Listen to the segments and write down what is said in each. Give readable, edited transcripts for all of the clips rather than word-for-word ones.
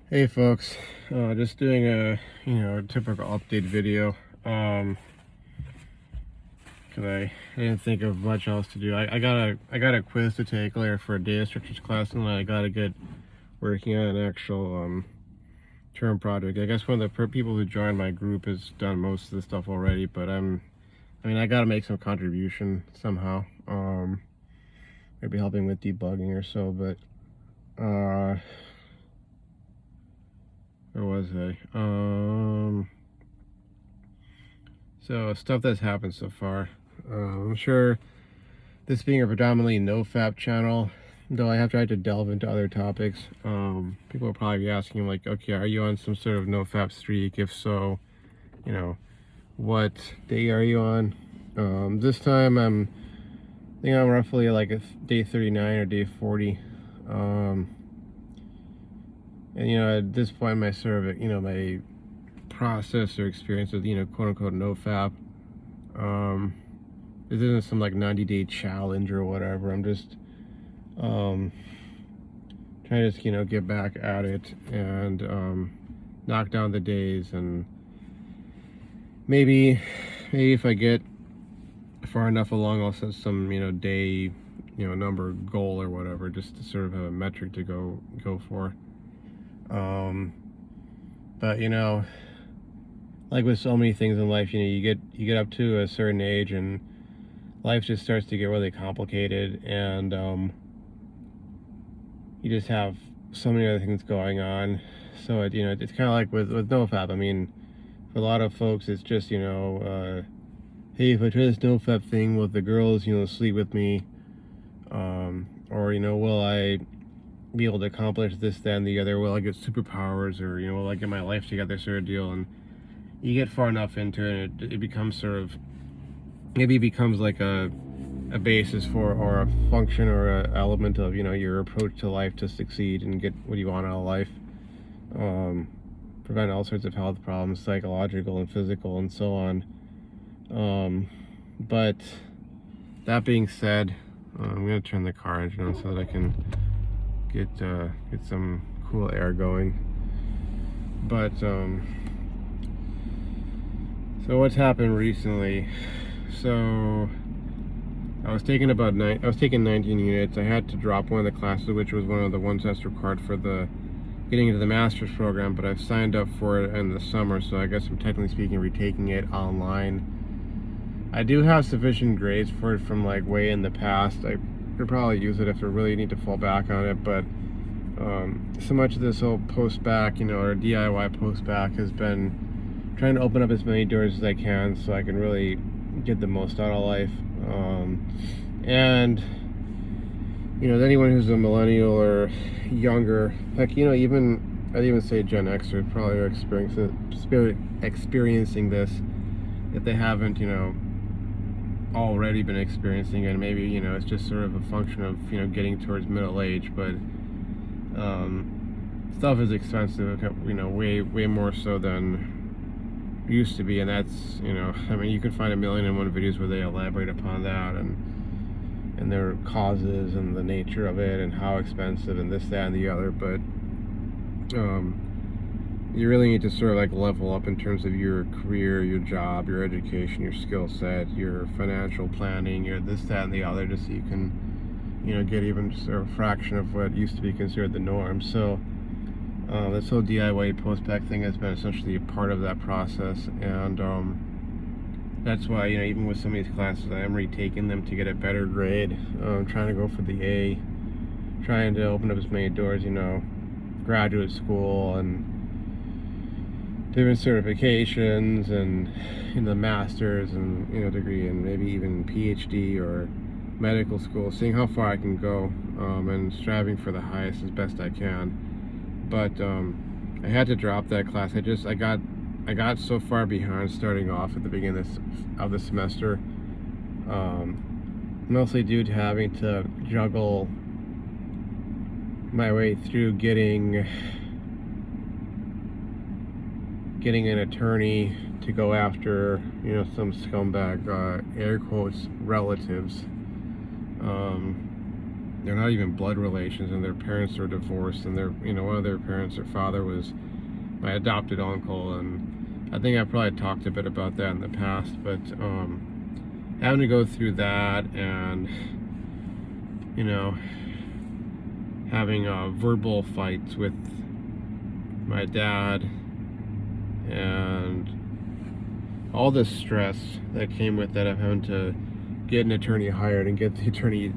Hey folks, just doing a typical update video. Cause I didn't think of much else to do. I got a quiz to take later for a data structures class, and I gotta get working on an actual term project. I guess one of the people who joined my group has done most of the stuff already, but I gotta make some contribution somehow. Maybe helping with debugging or so, but where was I? So stuff that's happened so far. I'm sure this being a predominantly Nofap channel, though I have tried to delve into other topics, people will probably be asking like, okay, are you on some sort of Nofap streak? If so, what day are you on? This time I think I'm roughly like a day 39 or day 40. And at this point, my sort of my process or experience with quote unquote Nofap, this isn't some like 90-day challenge or whatever. I'm just trying to just get back at it and knock down the days, and maybe if I get far enough along, I'll set some day number goal or whatever, just to sort of have a metric to go for. But like with so many things in life, you get up to a certain age and life just starts to get really complicated, and you just have so many other things going on. So it's kind of like with NoFap. I mean, for a lot of folks, it's just hey, if I try this NoFap thing, will the girls sleep with me, or will I be able to accomplish this, that, and the other? Will I get superpowers, or will I get my life together, sort of deal? And you get far enough into it, it becomes sort of, maybe it becomes like a basis for, or a function, or a element of your approach to life to succeed and get what you want out of life. Prevent all sorts of health problems, psychological and physical and so on. But that being said, I'm gonna turn the car engine on so that I can get some cool air going. But so what's happened recently? So I was taking 19 units. I had to drop one of the classes, which was one of the ones that's required for the getting into the master's program, but I've signed up for it in the summer, so I guess I'm technically speaking retaking it online. I do have sufficient grades for it from like way in the past. I could probably use it if I really need to fall back on it, but so much of this whole post-bac, or DIY post-bac, has been trying to open up as many doors as I can so I can really get the most out of life. And anyone who's a millennial or younger, heck, I'd even say Gen Xers probably are experiencing this if they haven't, already been experiencing it. Maybe it's just sort of a function of getting towards middle age, but stuff is expensive, way more so than it used to be, and that's you can find 1,000,001 videos where they elaborate upon that and their causes and the nature of it and how expensive and this, that, and the other. But you really need to sort of like level up in terms of your career, your job, your education, your skill set, your financial planning, your this, that, and the other, just so you can get even just a fraction of what used to be considered the norm. So this whole DIY post-bac thing has been essentially a part of that process, and that's why even with some of these classes, I am retaking them to get a better grade. Trying to go for the A, trying to open up as many doors, graduate school and different certifications, and the masters and degree, and maybe even PhD or medical school, seeing how far I can go, and striving for the highest as best I can. But I had to drop that class. I got so far behind starting off at the beginning of the semester, mostly due to having to juggle my way through getting an attorney to go after some scumbag, air quotes, relatives, they're not even blood relations, and their parents are divorced, and they're, one of their parents, their father was my adopted uncle, and I think I probably talked a bit about that in the past, but having to go through that, and having verbal fights with my dad, and all this stress that came with that of having to get an attorney hired and get the attorney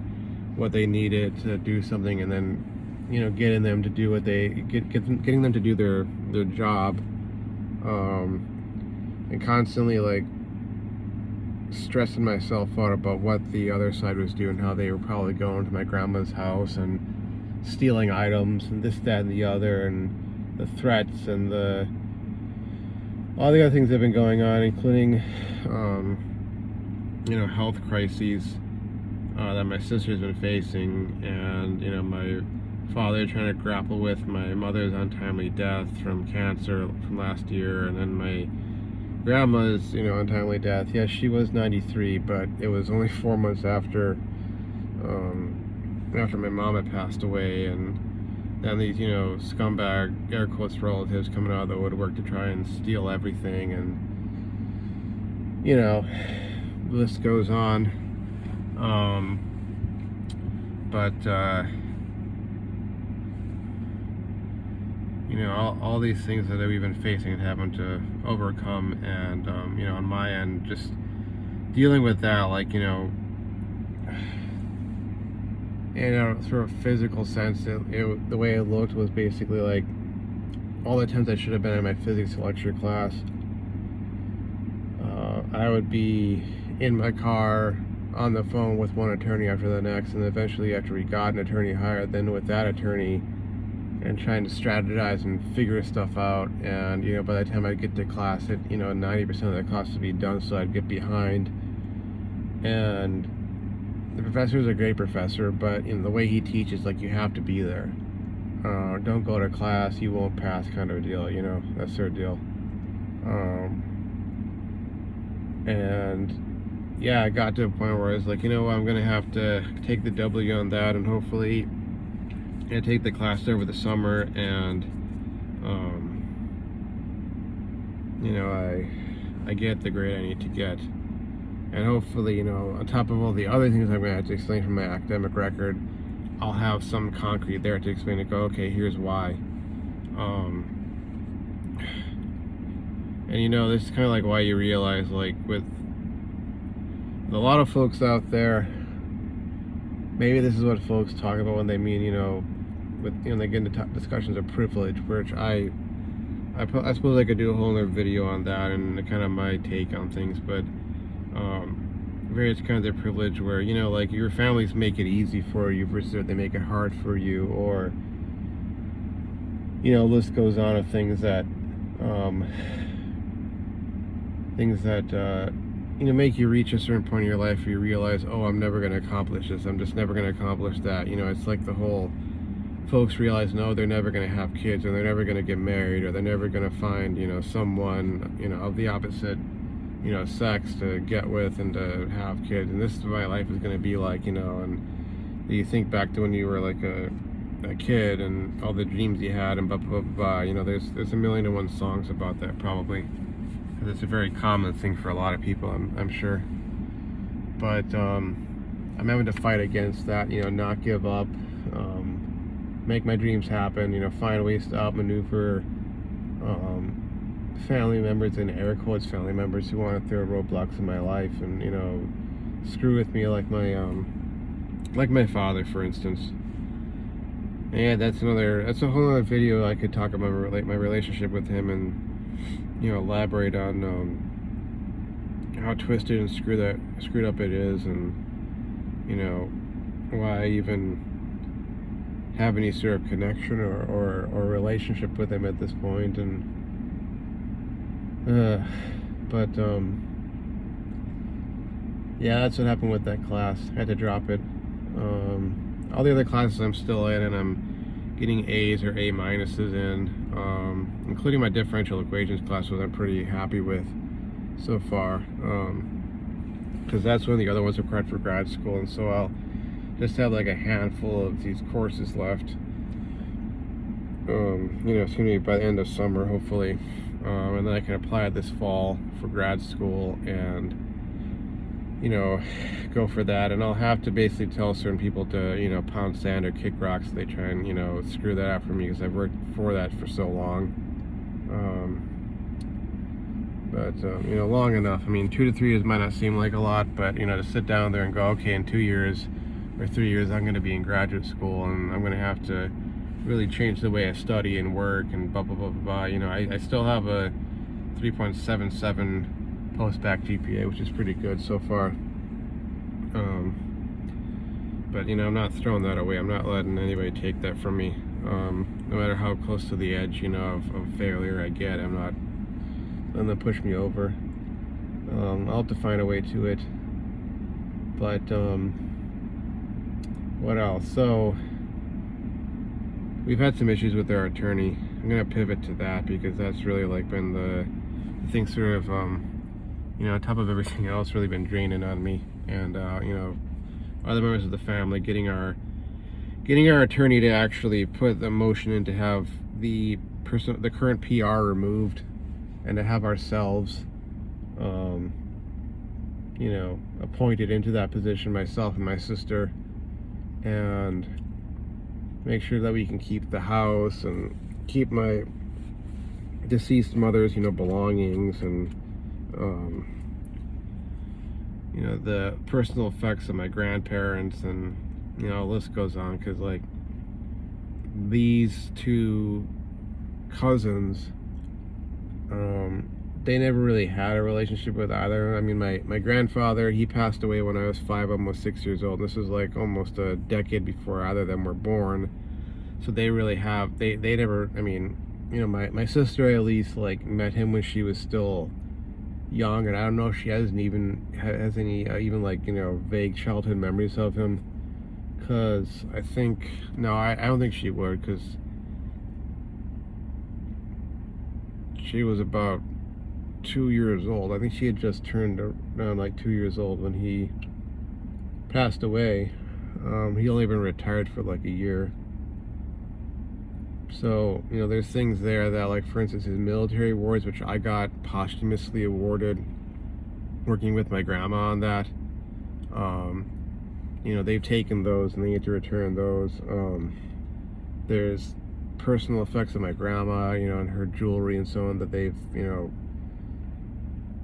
what they needed to do something, and then getting them to do what getting them to do their job, and constantly like stressing myself out about what the other side was doing, how they were probably going to my grandma's house and stealing items and this, that, and the other, and the threats and all the other things that have been going on, including health crises that my sister's been facing, and my father trying to grapple with my mother's untimely death from cancer from last year, and then my grandma's untimely death. Yeah, she was 93, but it was only 4 months after my mom had passed away, and then these scumbag air quotes relatives coming out of the woodwork to try and steal everything, and the list goes on. All these things that we've been facing and having to overcome, and on my end, just dealing with that, like in a sort of physical sense, the way it looked was basically like all the times I should have been in my physics lecture class, I would be in my car on the phone with one attorney after the next, and eventually after we got an attorney hired, then with that attorney, and trying to strategize and figure stuff out, and by the time I'd get to class, 90% of the class would be done, so I'd get behind. And the professor's a great professor, but the way he teaches, like, you have to be there. Don't go to class, you won't pass, kind of a deal. That's their deal. And yeah, I got to a point where I was like, I'm gonna have to take the W on that, and hopefully take the class over the summer, and I get the grade I need to get, and hopefully on top of all the other things I'm going to have to explain from my academic record, I'll have some concrete there to explain, to go, okay, here's why. And this is kind of like why you realize, like, with a lot of folks out there, maybe this is what folks talk about when they mean, they get into discussions of privilege, which I suppose I could do a whole other video on that, and kind of my take on things, but various kinds of privilege where, like, your families make it easy for you versus they make it hard for you, or, list goes on of things that make you reach a certain point in your life where you realize, oh, I'm never going to accomplish this, I'm just never going to accomplish that. It's like the whole, folks realize, no, they're never going to have kids, or they're never going to get married, or they're never going to find, someone, of the opposite, sex to get with and to have kids, and this is what my life is going to be like, and you think back to when you were like a kid, and all the dreams you had, and blah, blah, blah, there's a million and one songs about that, probably, because it's a very common thing for a lot of people, I'm sure, but, I'm having to fight against that, not give up, make my dreams happen, find ways to outmaneuver family members, and air quotes family members, who want to throw roadblocks in my life, and screw with me, like my father, for instance. And that's a whole other video. I could talk about my relationship with him, and elaborate on how twisted and screwed up it is, and why I even have any sort of connection or relationship with him at this point. And yeah, that's what happened with that class. I had to drop it. All the other classes I'm still in, and I'm getting A's or A minuses in, including my differential equations class, which I'm pretty happy with so far, because that's one of the other ones required for grad school, and so I'll just have like a handful of these courses left. It's gonna be by the end of summer, hopefully, and then I can apply it this fall for grad school and go for that. And I'll have to basically tell certain people to pound sand or kick rocks if they try and screw that out for me, because I've worked for that for so long. But long enough. I mean, 2 to 3 years might not seem like a lot, but to sit down there and go, okay, in 2 years or 3 years I'm going to be in graduate school, and I'm going to have to really change the way I study and work and blah blah blah blah blah. I still have a 3.77 post-bac GPA, which is pretty good so far. But I'm not throwing that away. I'm not letting anybody take that from me. No matter how close to the edge of failure I get, I'm not letting them push me over. I'll have to find a way to it. But what else? So we've had some issues with our attorney. I'm gonna pivot to that because that's really like been the thing, sort of on top of everything else, really been draining on me. And other members of the family, getting our attorney to actually put the motion in to have the current PR removed, and to have ourselves appointed into that position, myself and my sister, and make sure that we can keep the house and keep my deceased mother's belongings, and the personal effects of my grandparents, and the list goes on, because like these two cousins, they never really had a relationship with either. I mean, my grandfather, he passed away when I was 5, almost 6 years old. This was like almost a decade before either of them were born. So they really have, they never, I mean, my sister at least like met him when she was still young, and I don't know if she has any even like vague childhood memories of him, because I don't think she would, because she was about 2 years old. I think she had just turned around like 2 years old when he passed away. He only been retired for like a year. So, there's things there that, like, for instance, his military awards, which I got posthumously awarded working with my grandma on that. They've taken those and they need to return those. There's personal effects of my grandma, and her jewelry and so on, that they've,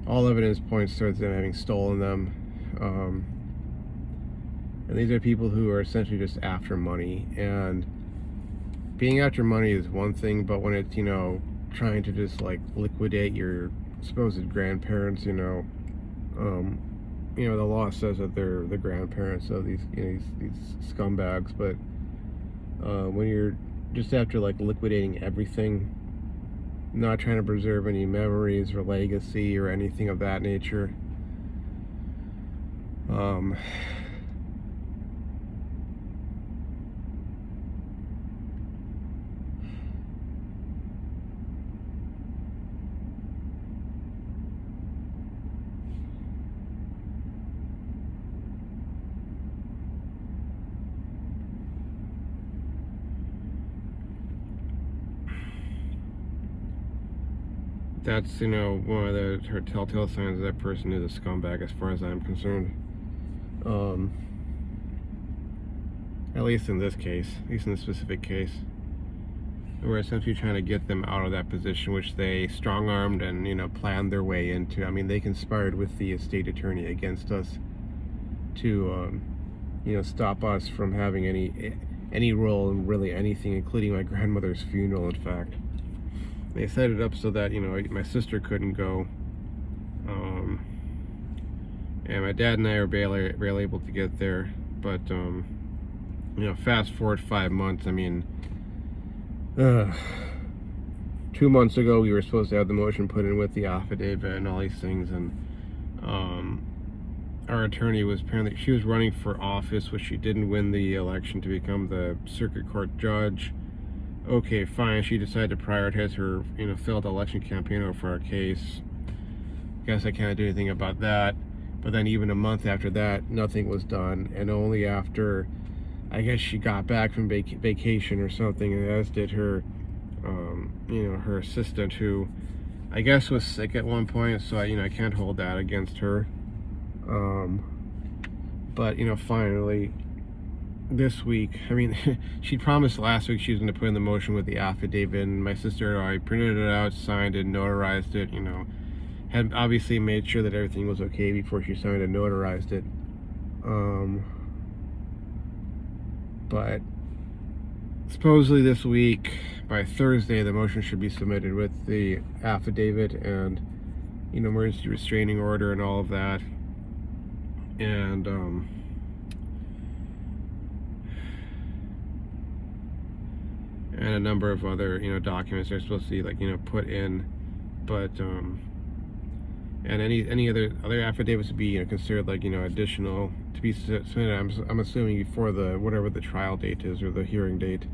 all evidence points towards them having stolen them. And these are people who are essentially just after money. And being after money is one thing, but when it's, trying to just like liquidate your supposed grandparents, the law says that they're the grandparents of these scumbags, but when you're just after like liquidating everything, not trying to preserve any memories or legacy or anything of that nature, that's one of her telltale signs that person is a scumbag, as far as I'm concerned. At least in this case, at least in this specific case, we're essentially trying to get them out of that position, which they strong-armed and planned their way into. I mean, they conspired with the estate attorney against us to stop us from having any role in really anything, including my grandmother's funeral. In fact, they set it up so that my sister couldn't go, and my dad and I are barely able to get there. But fast forward 5 months. I mean, 2 months ago we were supposed to have the motion put in with the affidavit and all these things, and our attorney was she was running for office, which she didn't win the election to become the circuit court judge. Okay, fine. She decided to prioritize her, failed election campaign over our case. Guess I can't do anything about that. But then even a month after that, nothing was done. And only after I guess she got back from vacation or something, and as did her, her assistant, who I guess was sick at one point. So I can't hold that against her. But finally this week, I mean, she promised last week she was going to put in the motion with the affidavit, and my sister already printed it out, signed it, notarized it. Had obviously made sure that everything was okay before she signed and notarized it. But supposedly this week, by Thursday, the motion should be submitted with the affidavit and emergency restraining order and all of that. And a number of other documents are supposed to be put in, but and any other affidavits would be considered additional to be submitted. I'm assuming before whatever the trial date is or the hearing date.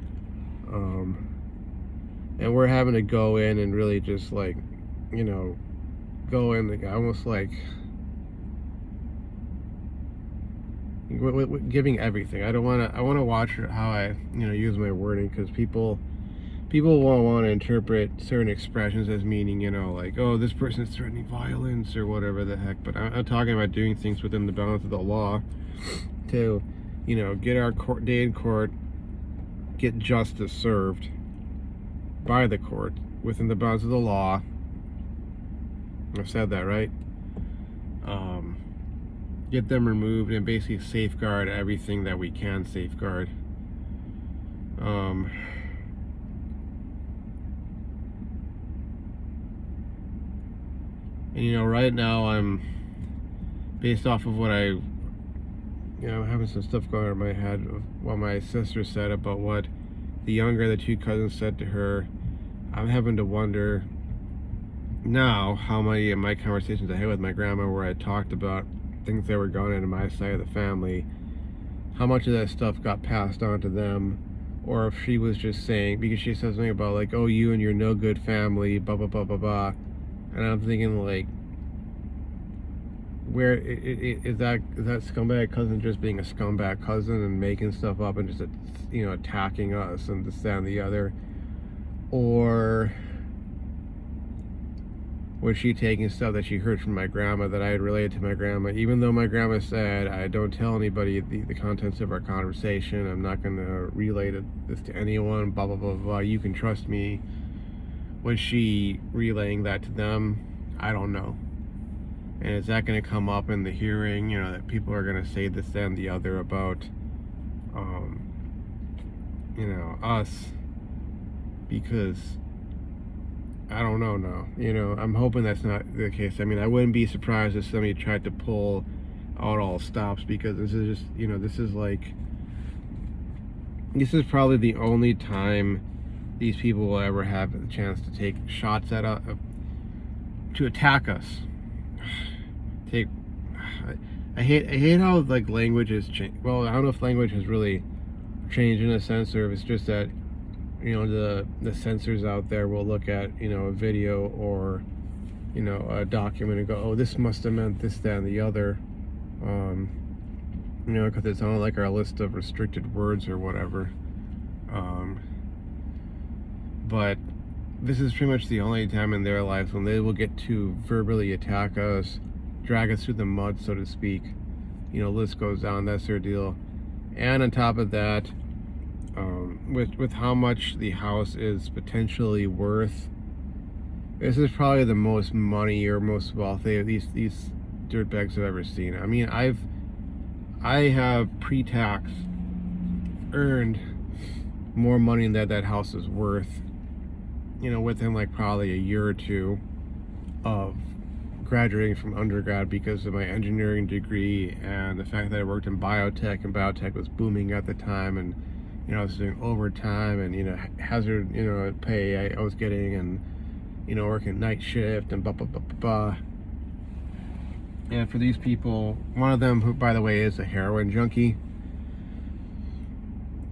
And we're having to go in and really just go in almost giving everything. I want to watch how I use my wording, because people won't want to interpret certain expressions as meaning oh, this person's threatening violence or whatever the heck. But I'm talking about doing things within the bounds of the law to get our day in court, get justice served by the court within the bounds of the law. I've said that right. Get them removed and basically safeguard everything that we can safeguard. And right now I'm based off of what I'm having some stuff going on in my head of what my sister said about what the two cousins said to her. I'm having to wonder now how many of my conversations I had with my grandma where I talked about things that were going on in my side of the family, how much of that stuff got passed on to them, or if she was just saying, because she said something about oh, you and your no good family, blah blah blah blah blah, and I'm thinking where is that scumbag cousin just being a scumbag cousin and making stuff up and just attacking us and this, that, and the other, or was she taking stuff that she heard from my grandma that I had relayed to my grandma, even though my grandma said, I don't tell anybody the contents of our conversation, I'm not going to relay this to anyone, blah blah blah blah, you can trust me. Was she relaying that to them? I don't know. And is that going to come up in the hearing, that people are going to say this, that, and the other about us? Because I don't know now. I'm hoping that's not the case. I mean, I wouldn't be surprised if somebody tried to pull out all stops, because this is just, this is probably the only time these people will ever have a chance to take shots at us, to attack us. I hate how language has changed. Well, I don't know if language has really changed in a sense, or if it's just that the censors out there will look at a video or a document and go, oh, this must have meant this, that, and the other, because it's on our list of restricted words or whatever. But this is pretty much the only time in their lives when they will get to verbally attack us, drag us through the mud, so to speak. List goes down. That's their deal. And on top of that, with how much the house is potentially worth, this is probably the most money or most wealthy of these dirtbags I've ever seen. I mean, I have pre-tax earned more money than that house is worth, within probably a year or two of graduating from undergrad, because of my engineering degree and the fact that I worked in biotech, and biotech was booming at the time, and I was doing overtime and hazard pay I was getting, and working night shift and blah blah blah blah blah. And for these people, one of them, who by the way is a heroin junkie,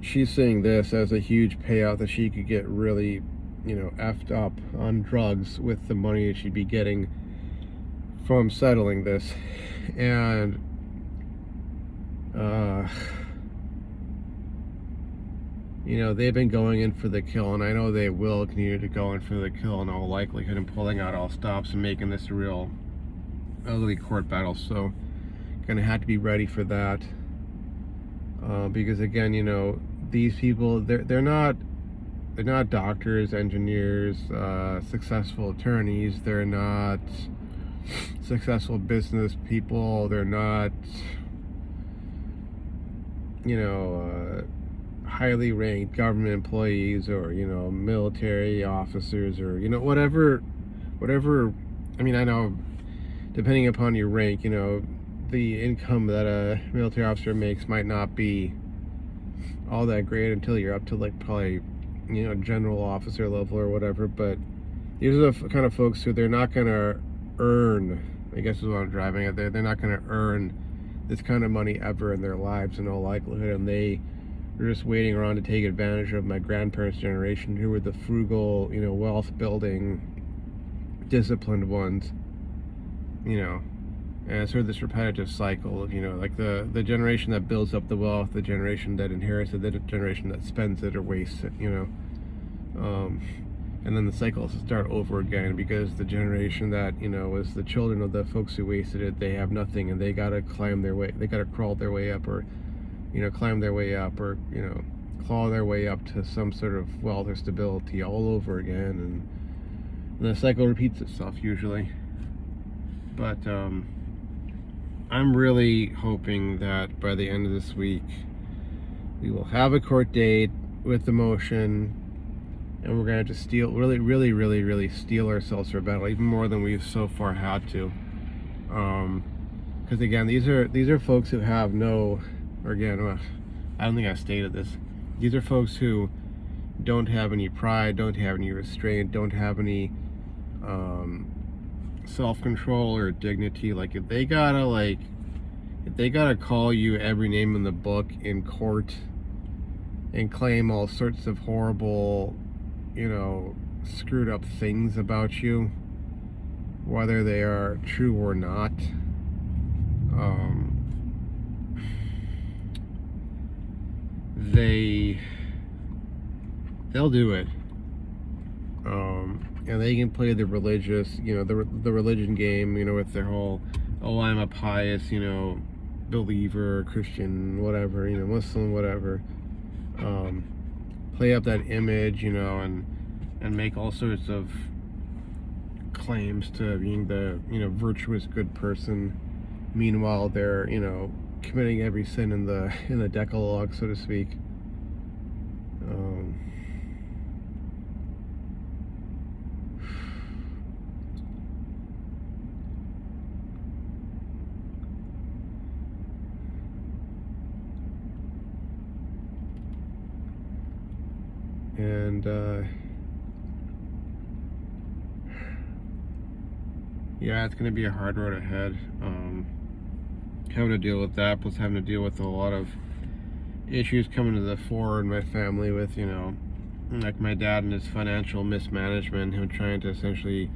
she's seeing this as a huge payout that she could get really effed up on drugs with the money she'd be getting from settling this. And they've been going in for the kill, and I know they will continue to go in for the kill in all likelihood and pulling out all stops and making this a real ugly court battle. So gonna have to be ready for that, because again, these people, they're not doctors, engineers, successful attorneys. They're not successful business people. They're not highly ranked government employees, or military officers, or whatever. I mean, I know, depending upon your rank, the income that a military officer makes might not be all that great until you're up to like probably general officer level or whatever. But these are the kind of folks who, they're not gonna earn, I guess is what I'm driving at there, they're not gonna earn this kind of money ever in their lives in all likelihood, and they are just waiting around to take advantage of my grandparents' generation, who were the frugal, wealth building, disciplined ones, and it's sort of this repetitive cycle of, like the generation that builds up the wealth, the generation that inherits it, the generation that spends it or wastes it, and then the cycles start over again, because the generation that was the children of the folks who wasted it, they have nothing, and they gotta climb their way, they gotta crawl their way up, or climb their way up, or claw their way up to some sort of wealth or stability all over again, and the cycle repeats itself usually. But I'm really hoping that by the end of this week we will have a court date with the motion, and we're going to have to really steel ourselves for a battle, even more than we've so far had to. Because again, these are folks who have no, or again, I don't think I stated this. These are folks who don't have any pride, don't have any restraint, don't have any self-control or dignity. Like if they gotta call you every name in the book in court and claim all sorts of horrible, screwed up things about you, whether they are true or not, they'll do it. And they can play the religious, the religion game, with their whole, oh, I'm a pious, believer, Christian, whatever, Muslim, whatever. Play up that image, and make all sorts of claims to being the, virtuous, good person. Meanwhile, they're, committing every sin in the Decalogue, so to speak. And yeah, it's going to be a hard road ahead. Having to deal with that, plus having to deal with a lot of issues coming to the fore in my family with, like my dad and his financial mismanagement, him trying to essentially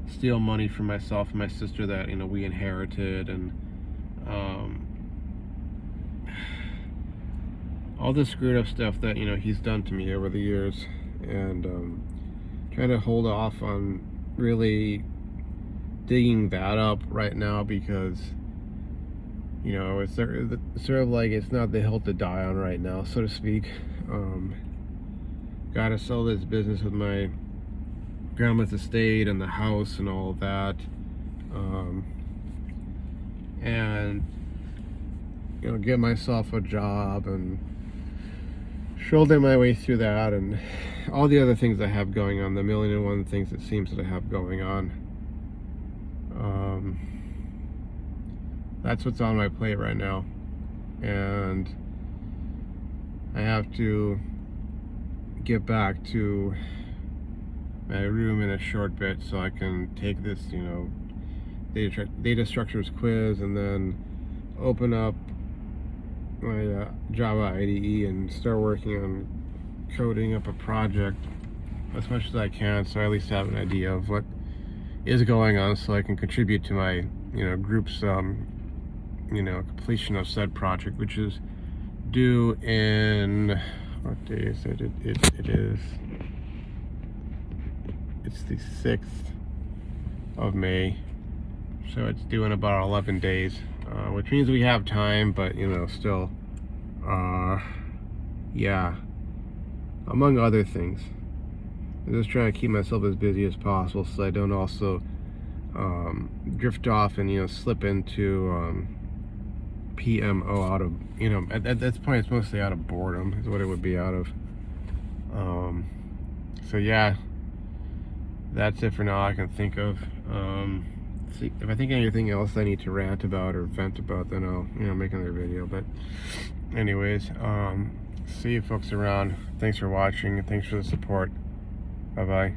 steal money from myself and my sister that, we inherited, and all the screwed up stuff that, he's done to me over the years, and trying to hold off on really digging that up right now, because it's sort of like it's not the hill to die on right now, so to speak. Gotta sell this business with my grandma's estate and the house and all of that, and get myself a job and shoulder my way through that, and all the other things I have going on, the million and one things it seems that I have going on. That's what's on my plate right now, and I have to get back to my room in a short bit so I can take this, data structures quiz, and then open up my Java IDE and start working on coding up a project as much as I can, so I at least have an idea of what is going on, so I can contribute to my group's completion of said project, which is due in what day is it? It is. It's the 6th of May, so it's due in about 11 days, which means we have time, but still, yeah. Among other things, I'm just trying to keep myself as busy as possible, so I don't also drift off and slip into PMO out of at this point it's mostly out of boredom is what it would be out of. So yeah, that's it for now I can think of. See if I think of anything else I need to rant about or vent about, then I'll make another video. But anyways, see you folks around. Thanks for watching and thanks for the support. Bye bye.